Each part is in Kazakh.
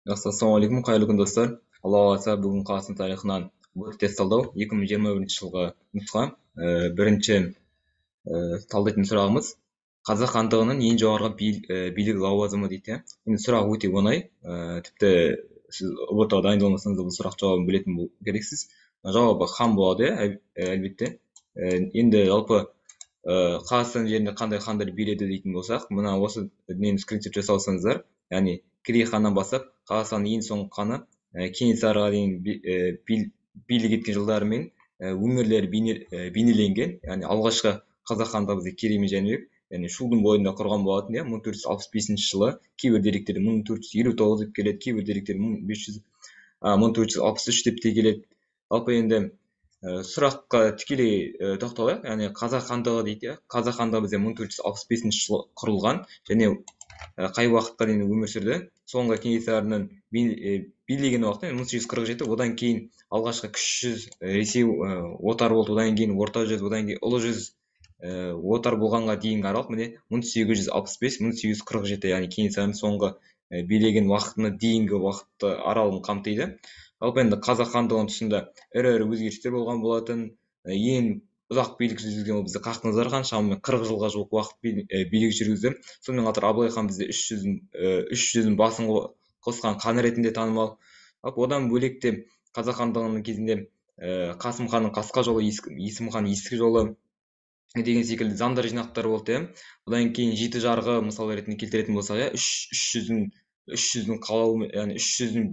Ассалаумағалейкум, қайырлы күн достар. Алла қаласа бүгін Қазақстан тарихынан тест талдау 2021 жылғы нұсқа. Бірінші талдайтын сұрағымыз қазақ хандығының ең жоғарғы билік лауазымы дейді. Енді сұрақ өте оңай. Тіпті сіз ұбт ға дайындалмасаңыз да бұл сұрақ жауабын білетін керексіз. Жауабы хан болады, әлбетте. Енді жалпы Қазақстан жерінде қандай хандар биледі дейтін болсақ, мына осы нені скриншот жасап яғни керей ханнан бастап Қазақстанның ең соңғы ханы Кенесарыға дейін билік еткен жылдары мен өңірлері бейнеленген. Яғни алғашқы қазақ хандығы бізде Керей мен Жәнібек, яғни Шудың бойында құрған болатын, 1465 жылы. Кейбір деректер 1459 деп келеді, кейбір деректер 1463 деп те келеді. Жалпы енді сұраққа тікелей тоқталайық. Яғни қазақ хандығы дейді. Қазақ хандығы бізде 1465 жылы құрылған және қай уақытқа дейін өмір сүрді. Соңғы Кенесарының билеген уақыты 1847, одан кейін алғашқы кіші жүз Ресей отар болды, одан кейін орта жүз, одан кейін ұлы жүз отар болғанға дейінгі аралық міне 1865-1847, яғни Кенесарының соңғы билеген уақытына дейінгі уақытты аралығын қамтиды. Жалпы енді қазақ хандығының тұсында ірі өзгерістер болған болатын. Ең ұзақ билік жүргізген ол бізде Хақназар хан, шамамен 40 жылға жуық уақыт билік жүргізді. Сонымен қатар Абылай хан бізде 300-дің басын қосқан хан ретінде танымал. Одан бөлек те қазақ хандығының кезінде Қасым ханның Қасқа жолы, Есім хан Ескі жолы деген секілді заңдар жинақтары болды. Одан кейін жеті жарғы мысал ретінде келтіретін болсақ, 300-дің қалауы, яғни 300-дің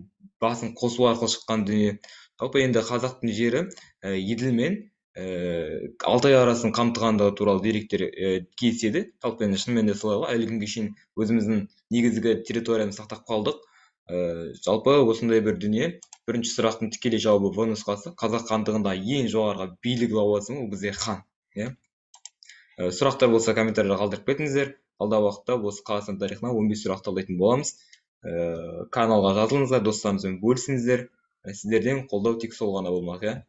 басын қосу арқылы шыққан дүние. Жалпы енді қазақтың жері Еділ мен Алтай арасын қамтығандығы туралы деректер кездеседі. Жалпы енді шынымен де солай ғой, әлі күнге шейін өзіміздің негізгі территориямызды сақтап қалдық. Жалпы осындай бір дүние. Бірінші сұрақтың тікелей жауабы В нұсқасы. Қазақ хандығында ең жоғарғы билік лауазымы ол бізде хан. Сұрақтар болса комментарияда қалдырып кетіңіздер. Алдағы уақытта осы Қазақстан тарихынан 15 сұрақ талдайтын боламыз. Каналға жазылыңыздар, достарыңызбен бөлісіңіздер. Сіздерден қолдау тек сол ғана болмақ.